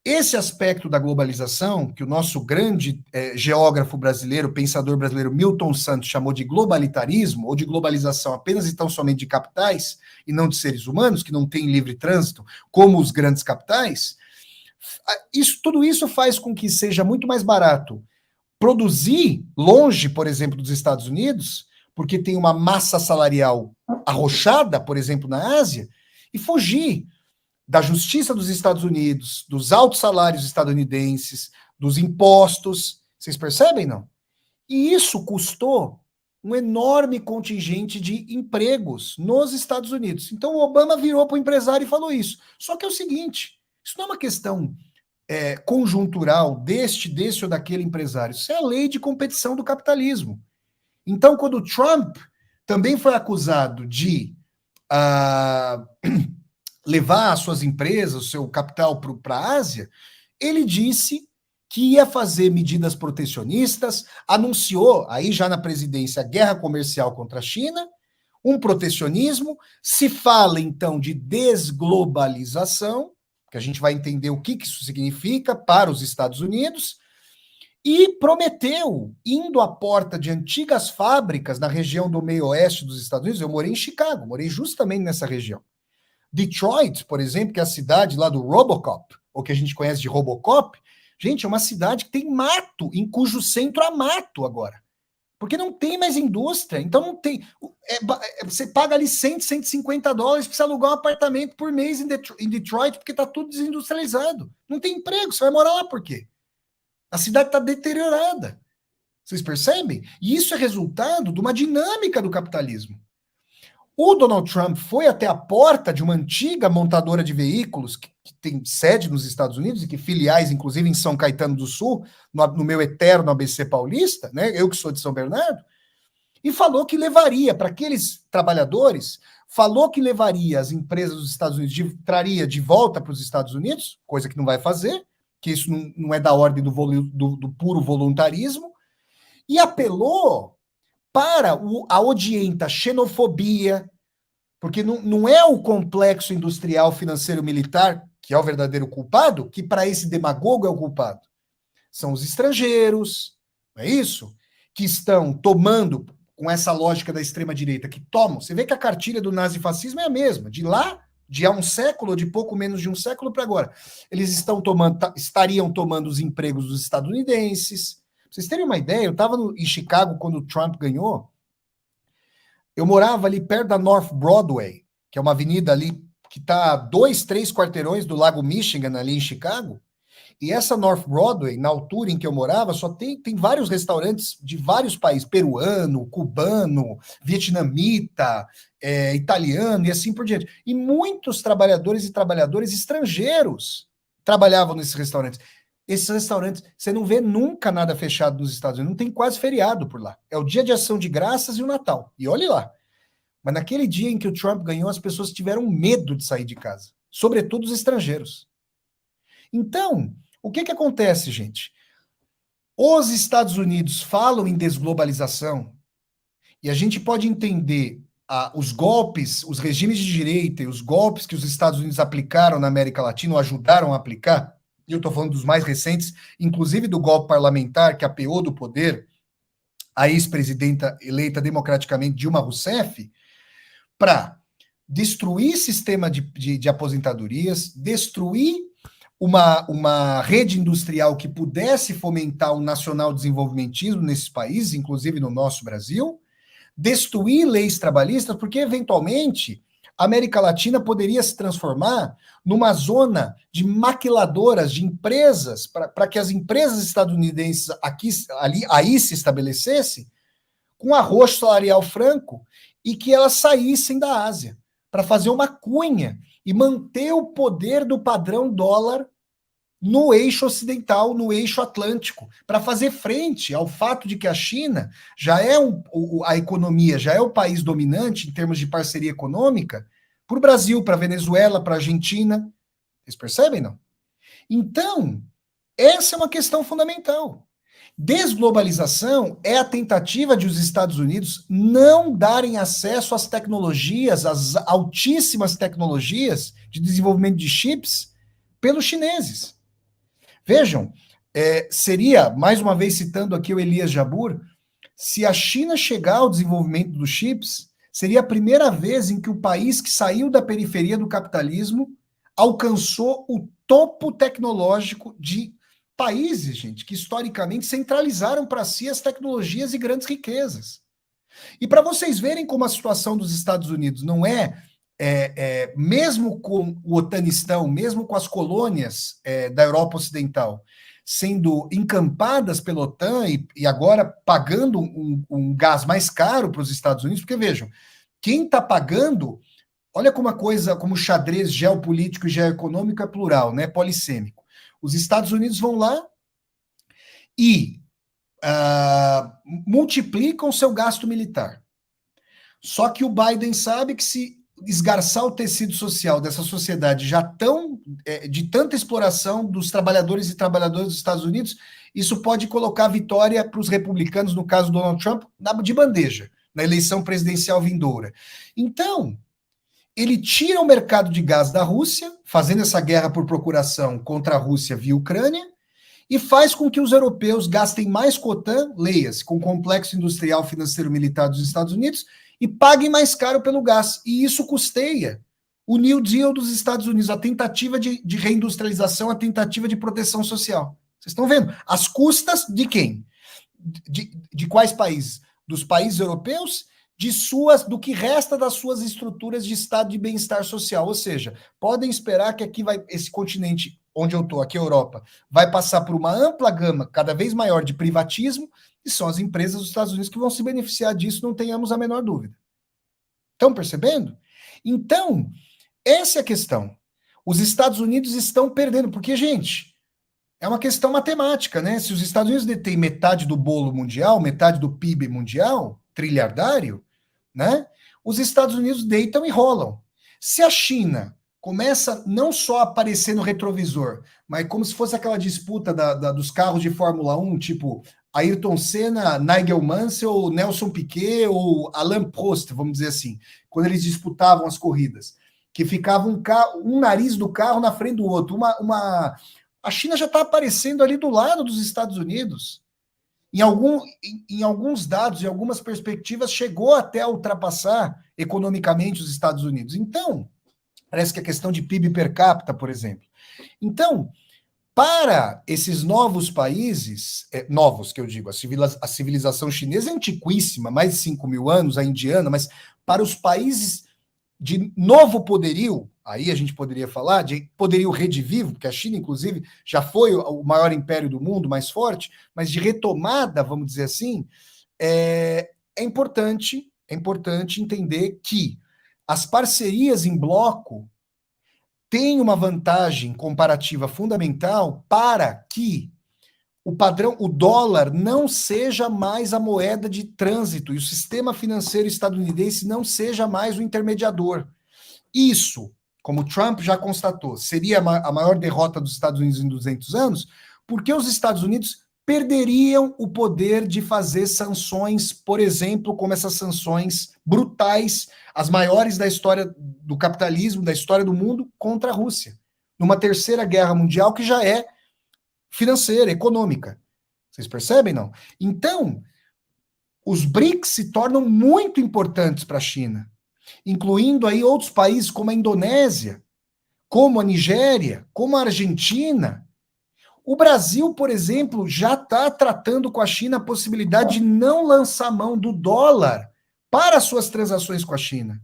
Esse aspecto da globalização, que o nosso grande geógrafo brasileiro, pensador brasileiro Milton Santos chamou de globalitarismo, ou de globalização apenas e tão somente de capitais, e não de seres humanos, que não têm livre trânsito, como os grandes capitais, tudo isso faz com que seja muito mais barato produzir longe, por exemplo, dos Estados Unidos, porque tem uma massa salarial arrochada, por exemplo, na Ásia, e fugir da justiça dos Estados Unidos, dos altos salários estadunidenses, dos impostos. Vocês percebem, não? E isso custou um enorme contingente de empregos nos Estados Unidos. Então o Obama virou para o empresário e falou isso. Só que é o seguinte, isso não é uma questão conjuntural deste ou daquele empresário. Isso é a lei de competição do capitalismo. Então, quando o Trump também foi acusado de levar as suas empresas, o seu capital para a Ásia, ele disse que ia fazer medidas protecionistas, anunciou, aí já na presidência, a guerra comercial contra a China, um protecionismo, se fala então de desglobalização, que a gente vai entender o que isso significa para os Estados Unidos, e prometeu, indo à porta de antigas fábricas na região do meio oeste dos Estados Unidos. Eu morei em Chicago, morei justamente nessa região. Detroit, por exemplo, que é a cidade lá do Robocop, ou que a gente conhece de Robocop, gente, é uma cidade que tem mato, em cujo centro há mato agora. Porque não tem mais indústria, então não tem. Você paga ali 100, $150 para você alugar um apartamento por mês em Detroit, porque está tudo desindustrializado. Não tem emprego, você vai morar lá por quê? A cidade está deteriorada. Vocês percebem? E isso é resultado de uma dinâmica do capitalismo. O Donald Trump foi até a porta de uma antiga montadora de veículos que tem sede nos Estados Unidos e que filiais, inclusive, em São Caetano do Sul, no meu eterno ABC paulista, né? Eu que sou de São Bernardo, e falou que levaria para aqueles trabalhadores, falou que levaria as empresas dos Estados Unidos, traria de volta para os Estados Unidos, coisa que não vai fazer, que isso não é da ordem do puro voluntarismo, e apelou para a odienta xenofobia, porque não é o complexo industrial financeiro militar que é o verdadeiro culpado, que para esse demagogo é o culpado. São os estrangeiros, não é isso? Que estão tomando, com essa lógica da extrema-direita, que tomam. Você vê que a cartilha do nazifascismo é a mesma, de lá, de há um século, de pouco menos de um século para agora. Eles estariam tomando os empregos dos estadunidenses. Pra vocês terem uma ideia, eu estava em Chicago quando o Trump ganhou. Eu morava ali perto da North Broadway, que é uma avenida ali que está a 2, 3 quarteirões do Lago Michigan, ali em Chicago. E essa North Broadway, na altura em que eu morava, só tem vários restaurantes de vários países, peruano, cubano, vietnamita, italiano e assim por diante. E muitos trabalhadores e trabalhadoras estrangeiros trabalhavam nesses restaurantes. Esses restaurantes, você não vê nunca nada fechado nos Estados Unidos, não tem quase feriado por lá. É o dia de ação de graças e o Natal. E olhe lá. Mas naquele dia em que o Trump ganhou, as pessoas tiveram medo de sair de casa, sobretudo os estrangeiros. Então, o que acontece, gente? Os Estados Unidos falam em desglobalização e a gente pode entender os golpes, os regimes de direita e os golpes que os Estados Unidos aplicaram na América Latina, ou ajudaram a aplicar, e eu estou falando dos mais recentes, inclusive do golpe parlamentar que apeou do poder a ex-presidenta eleita democraticamente Dilma Rousseff, para destruir sistema de aposentadorias, destruir uma rede industrial que pudesse fomentar um nacional desenvolvimentismo nesses países, inclusive no nosso Brasil, destruir leis trabalhistas, porque eventualmente a América Latina poderia se transformar numa zona de maquiladoras de empresas, para que as empresas estadunidenses aí se estabelecessem com arrocho salarial franco e que elas saíssem da Ásia para fazer uma cunha e manter o poder do padrão dólar no eixo ocidental, no eixo atlântico, para fazer frente ao fato de que a China já é a economia, já é o país dominante em termos de parceria econômica para o Brasil, para a Venezuela, para a Argentina. Vocês percebem, não? Então, essa é uma questão fundamental. Desglobalização é a tentativa de os Estados Unidos não darem acesso às tecnologias, às altíssimas tecnologias de desenvolvimento de chips pelos chineses. Vejam, seria, mais uma vez citando aqui o Elias Jabbour, se a China chegar ao desenvolvimento dos chips, seria a primeira vez em que o país que saiu da periferia do capitalismo alcançou o topo tecnológico de países, gente, que historicamente centralizaram para si as tecnologias e grandes riquezas. E para vocês verem como a situação dos Estados Unidos não mesmo com o Otanistão, mesmo com as colônias da Europa Ocidental sendo encampadas pela OTAN e agora pagando um gás mais caro para os Estados Unidos, porque vejam, quem está pagando, olha como como o xadrez geopolítico e geoeconômico é plural, né, polissêmico. Os Estados Unidos vão lá e multiplicam seu gasto militar. Só que o Biden sabe que se esgarçar o tecido social dessa sociedade já tão de tanta exploração dos trabalhadores e trabalhadoras dos Estados Unidos, isso pode colocar a vitória para os republicanos, no caso do Donald Trump, de bandeja, na eleição presidencial vindoura. Então, ele tira o mercado de gás da Rússia, fazendo essa guerra por procuração contra a Rússia via Ucrânia, e faz com que os europeus gastem mais cotan, leia-se, com o complexo industrial, financeiro, militar dos Estados Unidos, e paguem mais caro pelo gás. E isso custeia o New Deal dos Estados Unidos, a tentativa de reindustrialização, a tentativa de proteção social. Vocês estão vendo? As custas de quem? De quais países? Dos países europeus, do que resta das suas estruturas de estado de bem-estar social. Ou seja, podem esperar que aqui esse continente onde eu estou, aqui a Europa, vai passar por uma ampla gama cada vez maior de privatismo, e são as empresas dos Estados Unidos que vão se beneficiar disso, não tenhamos a menor dúvida. Estão percebendo? Então, essa é a questão. Os Estados Unidos estão perdendo, porque, gente, é uma questão matemática, né? Se os Estados Unidos detêm metade do bolo mundial, metade do PIB mundial, trilhardário, né? Os Estados Unidos deitam e rolam. Se a China começa não só a aparecer no retrovisor, mas como se fosse aquela disputa dos carros de Fórmula 1, tipo Ayrton Senna, Nigel Mansell, Nelson Piquet ou Alain Prost, vamos dizer assim, quando eles disputavam as corridas, que ficava um nariz do carro na frente do outro. A China já está aparecendo ali do lado dos Estados Unidos. Em alguns dados, em algumas perspectivas, chegou até a ultrapassar economicamente os Estados Unidos. Então, parece que a questão de PIB per capita, por exemplo. Então, para esses novos países, novos que eu digo, a civilização chinesa é antiquíssima, mais de 5 mil anos, a indiana, mas para os países de novo poderio, aí a gente poderia falar de poderio redivivo, porque a China, inclusive, já foi o maior império do mundo, mais forte, mas de retomada, vamos dizer assim, é importante entender que as parcerias em bloco têm uma vantagem comparativa fundamental para que o dólar não seja mais a moeda de trânsito e o sistema financeiro estadunidense não seja mais o intermediador. Isso, como Trump já constatou, seria a maior derrota dos Estados Unidos em 200 anos, porque os Estados Unidos perderiam o poder de fazer sanções, por exemplo, como essas sanções brutais, as maiores da história do capitalismo, da história do mundo, contra a Rússia, numa terceira guerra mundial que já é financeira, econômica. Vocês percebem, não? Então, os BRICS se tornam muito importantes para a China, incluindo aí outros países como a Indonésia, como a Nigéria, como a Argentina. O Brasil, por exemplo, já está tratando com a China a possibilidade de não lançar mão do dólar para suas transações com a China.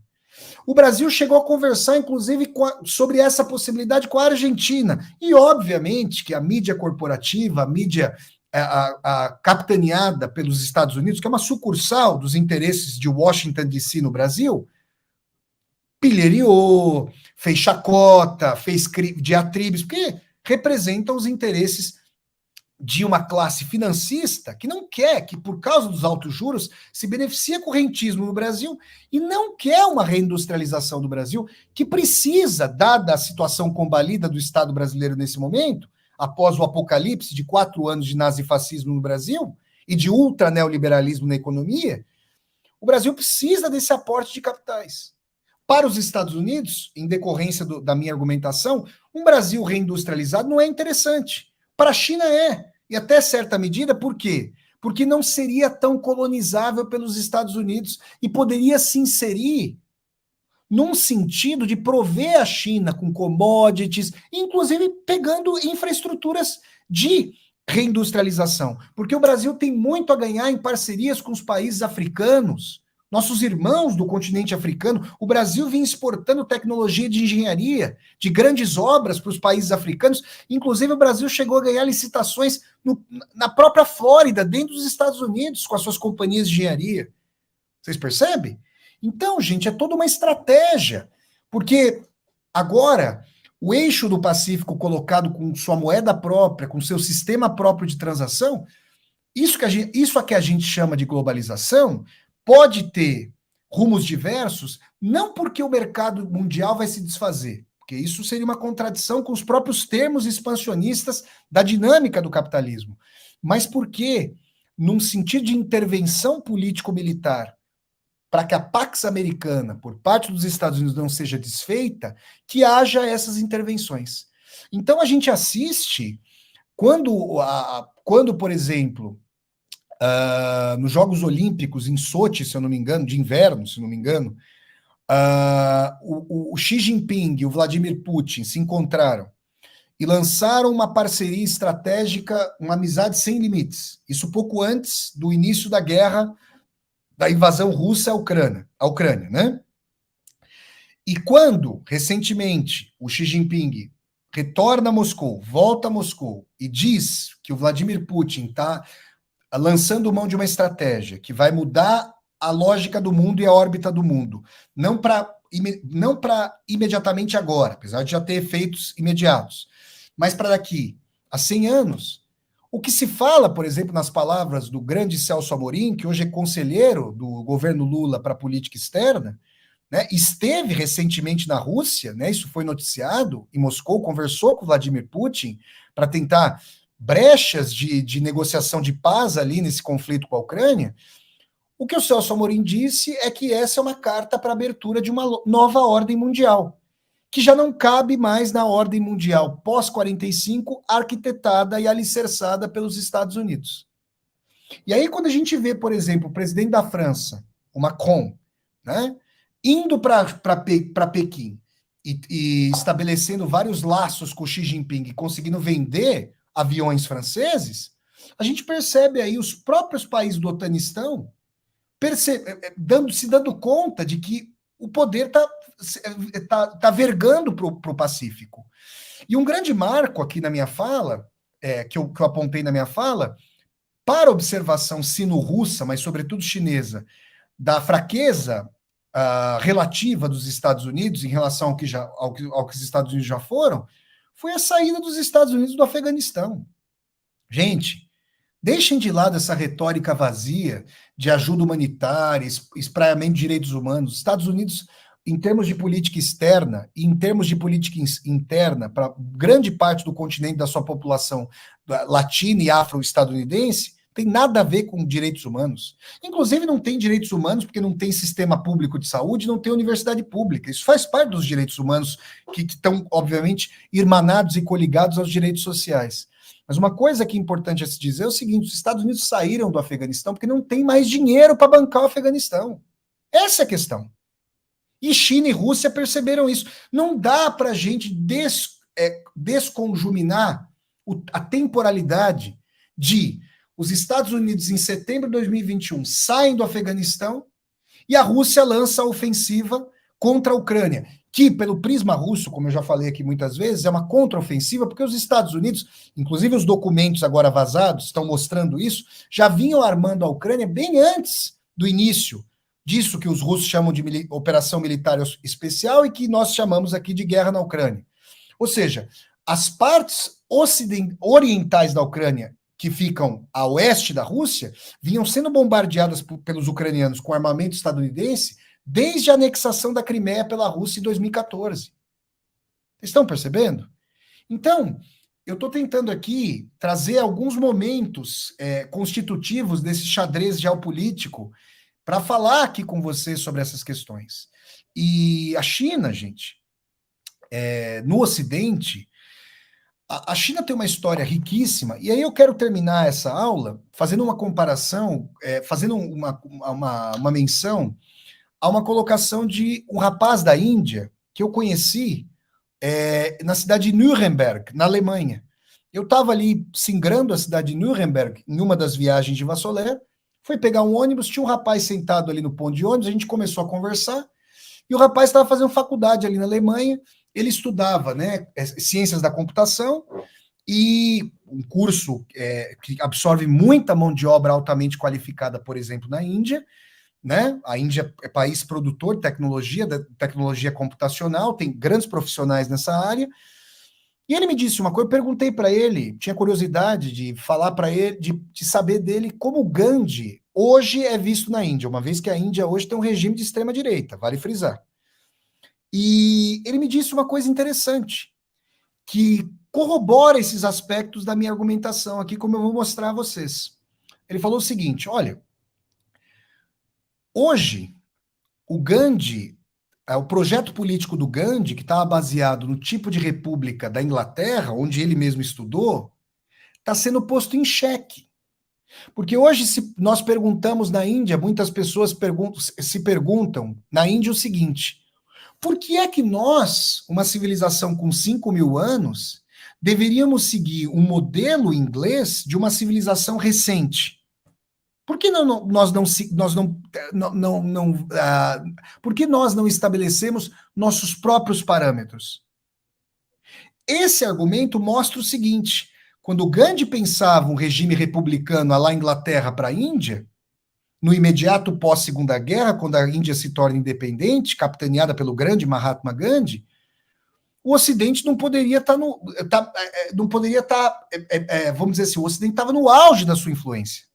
O Brasil chegou a conversar, inclusive, sobre essa possibilidade com a Argentina. E, obviamente, que a mídia corporativa, a mídia capitaneada pelos Estados Unidos, que é uma sucursal dos interesses de Washington, D.C. no Brasil, pilheriou, fez chacota, fez diatribes, porque representam os interesses de uma classe financista que não quer, que por causa dos altos juros, se beneficia com o rentismo no Brasil e não quer uma reindustrialização do Brasil, que precisa, dada a situação combalida do Estado brasileiro nesse momento, após o apocalipse de 4 anos de nazifascismo no Brasil e de ultra-neoliberalismo na economia, o Brasil precisa desse aporte de capitais. Para os Estados Unidos, em decorrência da minha argumentação, um Brasil reindustrializado não é interessante. Para a China é. E até certa medida, por quê? Porque não seria tão colonizável pelos Estados Unidos e poderia se inserir num sentido de prover a China com commodities, inclusive pegando infraestruturas de reindustrialização. Porque o Brasil tem muito a ganhar em parcerias com os países africanos, nossos irmãos do continente africano. O Brasil vem exportando tecnologia de engenharia, de grandes obras para os países africanos. Inclusive, o Brasil chegou a ganhar licitações na própria Flórida, dentro dos Estados Unidos, com as suas companhias de engenharia. Vocês percebem? Então, gente, é toda uma estratégia. Porque agora, o eixo do Pacífico colocado com sua moeda própria, com seu sistema próprio de transação, isso a que a gente chama de globalização, pode ter rumos diversos, não porque o mercado mundial vai se desfazer, porque isso seria uma contradição com os próprios termos expansionistas da dinâmica do capitalismo, mas porque, num sentido de intervenção político-militar, para que a Pax Americana, por parte dos Estados Unidos, não seja desfeita, que haja essas intervenções. Então a gente assiste Quando, por exemplo, nos Jogos Olímpicos em Sochi, se eu não me engano, de inverno, se eu não me engano, o Xi Jinping e o Vladimir Putin se encontraram e lançaram uma parceria estratégica, uma amizade sem limites. Isso pouco antes do início da guerra, da invasão russa à Ucrânia, né? E quando, recentemente, o Xi Jinping retorna a Moscou, volta a Moscou e diz que o Vladimir Putin está lançando mão de uma estratégia que vai mudar a lógica do mundo e a órbita do mundo, não para imediatamente agora, apesar de já ter efeitos imediatos, mas para daqui a 100 anos. O que se fala, por exemplo, nas palavras do grande Celso Amorim, que hoje é conselheiro do governo Lula para a política externa, né, esteve recentemente na Rússia, né, isso foi noticiado, em Moscou, conversou com Vladimir Putin para tentar brechas de negociação de paz ali nesse conflito com a Ucrânia. O que o Celso Amorim disse é que essa é uma carta para a abertura de uma nova ordem mundial, que já não cabe mais na ordem mundial pós-45, arquitetada e alicerçada pelos Estados Unidos. E aí, quando a gente vê, por exemplo, o presidente da França, o Macron, né, indo para Pequim e estabelecendo vários laços com o Xi Jinping e conseguindo vender aviões franceses, a gente percebe aí os próprios países do Otanistão se dando conta de que o poder tá vergando para o Pacífico. E um grande marco aqui na minha fala, que eu apontei na minha fala, para observação sino-russa, mas sobretudo chinesa, da fraqueza relativa dos Estados Unidos em relação ao que os Estados Unidos já foram, foi a saída dos Estados Unidos do Afeganistão. Gente, deixem de lado essa retórica vazia de ajuda humanitária, espraiamento de direitos humanos. Os Estados Unidos, em termos de política externa e em termos de política interna, para grande parte do continente da sua população latina e afro-estadunidense, tem nada a ver com direitos humanos. Inclusive, não tem direitos humanos porque não tem sistema público de saúde, não tem universidade pública. Isso faz parte dos direitos humanos que estão, obviamente, irmanados e coligados aos direitos sociais. Mas uma coisa que é importante a se dizer é o seguinte: os Estados Unidos saíram do Afeganistão porque não tem mais dinheiro para bancar o Afeganistão. Essa é a questão. E China e Rússia perceberam isso. Não dá para a gente desconjuminar a temporalidade de os Estados Unidos, em setembro de 2021, saem do Afeganistão e a Rússia lança a ofensiva contra a Ucrânia, que, pelo prisma russo, como eu já falei aqui muitas vezes, é uma contraofensiva, porque os Estados Unidos, inclusive os documentos agora vazados, estão mostrando isso, já vinham armando a Ucrânia bem antes do início disso que os russos chamam de operação militar especial e que nós chamamos aqui de guerra na Ucrânia. Ou seja, as partes orientais da Ucrânia, que ficam a oeste da Rússia, vinham sendo bombardeadas pelos ucranianos com armamento estadunidense desde a anexação da Crimeia pela Rússia em 2014. Vocês estão percebendo? Então, eu estou tentando aqui trazer alguns momentos constitutivos desse xadrez geopolítico para falar aqui com vocês sobre essas questões. E a China, gente, no Ocidente, a China tem uma história riquíssima, e aí eu quero terminar essa aula fazendo uma comparação, fazendo uma menção a uma colocação de um rapaz da Índia que eu conheci na cidade de Nuremberg, na Alemanha. Eu estava ali singrando a cidade de Nuremberg em uma das viagens de Vassoler, fui pegar um ônibus, tinha um rapaz sentado ali no ponto de ônibus, a gente começou a conversar, e o rapaz estava fazendo faculdade ali na Alemanha, ele estudava, né, ciências da computação, e um curso que absorve muita mão de obra altamente qualificada, por exemplo, na Índia, né? A Índia é país produtor de tecnologia computacional, tem grandes profissionais nessa área. E ele me disse uma coisa, eu perguntei para ele, tinha curiosidade de falar para ele, de saber dele como o Gandhi hoje é visto na Índia, uma vez que a Índia hoje tem um regime de extrema direita, vale frisar. E ele me disse uma coisa interessante, que corrobora esses aspectos da minha argumentação aqui, como eu vou mostrar a vocês. Ele falou o seguinte: olha, hoje o Gandhi, o projeto político do Gandhi, que estava baseado no tipo de república da Inglaterra, onde ele mesmo estudou, está sendo posto em xeque. Porque hoje, se nós perguntamos na Índia, muitas pessoas se perguntam na Índia o seguinte: por que é que nós, uma civilização com 5.000 anos, deveríamos seguir um modelo inglês de uma civilização recente? Por que por que nós não estabelecemos nossos próprios parâmetros? Esse argumento mostra o seguinte: quando Gandhi pensava um regime republicano lá Inglaterra para a Índia, no imediato pós-Segunda Guerra, quando a Índia se torna independente, capitaneada pelo grande Mahatma Gandhi, o Ocidente não poderia estar vamos dizer assim, o Ocidente estava no auge da sua influência.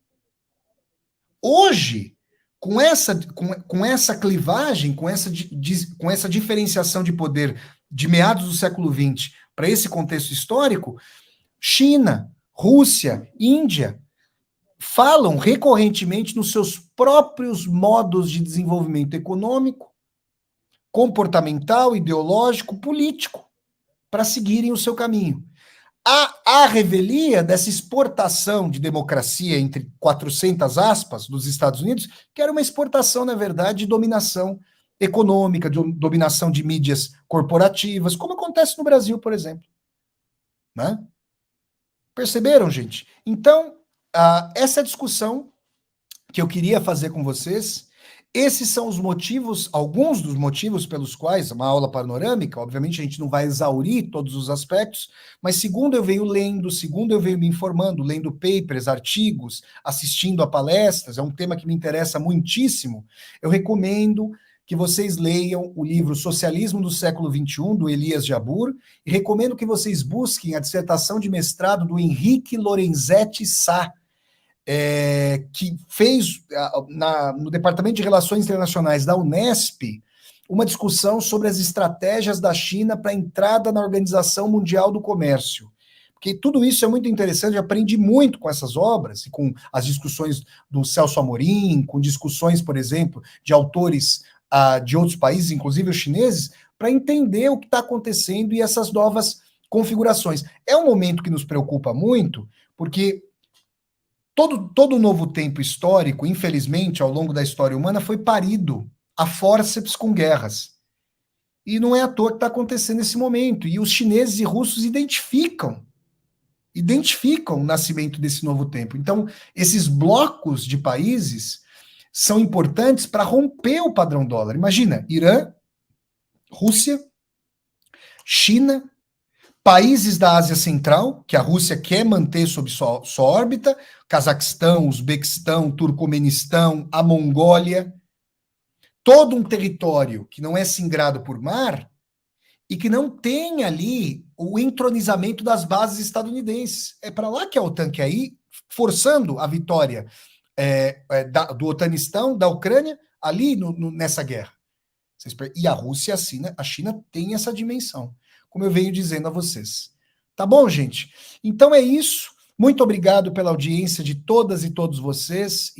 Hoje, com essa clivagem, com essa diferenciação de poder de meados do século XX para esse contexto histórico, China, Rússia, Índia falam recorrentemente nos seus próprios modos de desenvolvimento econômico, comportamental, ideológico, político, para seguirem o seu caminho. A revelia dessa exportação de democracia, entre 400 aspas, dos Estados Unidos, que era uma exportação, na verdade, de dominação econômica, de dominação de mídias corporativas, como acontece no Brasil, por exemplo. Né? Perceberam, gente? Então, essa discussão que eu queria fazer com vocês. Esses são os motivos, alguns dos motivos pelos quais, uma aula panorâmica, obviamente a gente não vai exaurir todos os aspectos, mas segundo eu venho lendo, segundo eu venho me informando, lendo papers, artigos, assistindo a palestras, é um tema que me interessa muitíssimo, eu recomendo que vocês leiam o livro Socialismo do Século XXI, do Elias Jabbour, e recomendo que vocês busquem a dissertação de mestrado do Henrique Lorenzetti Sá, que fez no Departamento de Relações Internacionais da Unesp uma discussão sobre as estratégias da China para a entrada na Organização Mundial do Comércio. Porque tudo isso é muito interessante, eu aprendi muito com essas obras, e com as discussões do Celso Amorim, com discussões, por exemplo, de autores de outros países, inclusive os chineses, para entender o que está acontecendo e essas novas configurações. É um momento que nos preocupa muito, porque todo novo tempo histórico, infelizmente, ao longo da história humana, foi parido a fórceps com guerras. E não é à toa que está acontecendo nesse momento. E os chineses e russos identificam o nascimento desse novo tempo. Então, esses blocos de países são importantes para romper o padrão dólar. Imagina, Irã, Rússia, China, países da Ásia Central, que a Rússia quer manter sob sua órbita, Cazaquistão, Uzbequistão, Turcomenistão, a Mongólia, todo um território que não é singrado por mar e que não tem ali o entronizamento das bases estadunidenses. É para lá que a OTAN quer ir, forçando a vitória do Otanistão, da Ucrânia, ali nessa guerra. E a Rússia e a China têm essa dimensão, como eu venho dizendo a vocês. Tá bom, gente? Então é isso. Muito obrigado pela audiência de todas e todos vocês,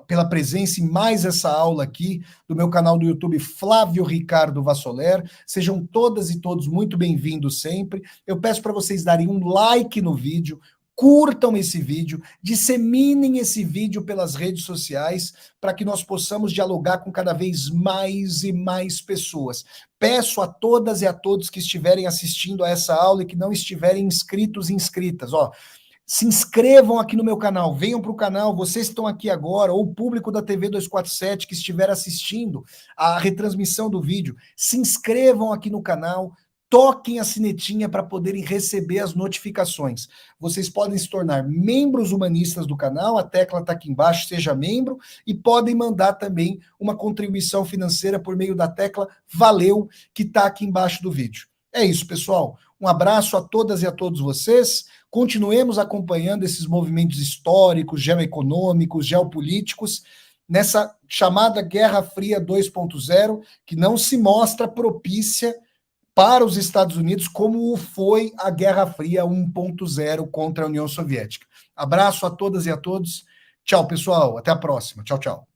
pela presença em mais essa aula aqui do meu canal do YouTube Flávio Ricardo Vassoler. Sejam todas e todos muito bem-vindos sempre. Eu peço para vocês darem um like no vídeo, curtam esse vídeo, disseminem esse vídeo pelas redes sociais para que nós possamos dialogar com cada vez mais e mais pessoas. Peço a todas e a todos que estiverem assistindo a essa aula e que não estiverem inscritos e inscritas, se inscrevam aqui no meu canal, venham para o canal, vocês que estão aqui agora, ou o público da TV 247 que estiver assistindo a retransmissão do vídeo, se inscrevam aqui no canal, toquem a sinetinha para poderem receber as notificações. Vocês podem se tornar membros humanistas do canal, a tecla está aqui embaixo, seja membro, e podem mandar também uma contribuição financeira por meio da tecla Valeu, que está aqui embaixo do vídeo. É isso, pessoal. Um abraço a todas e a todos vocês. Continuemos acompanhando esses movimentos históricos, geoeconômicos, geopolíticos, nessa chamada Guerra Fria 2.0, que não se mostra propícia para os Estados Unidos, como foi a Guerra Fria 1.0 contra a União Soviética. Abraço a todas e a todos. Tchau, pessoal. Até a próxima. Tchau, tchau.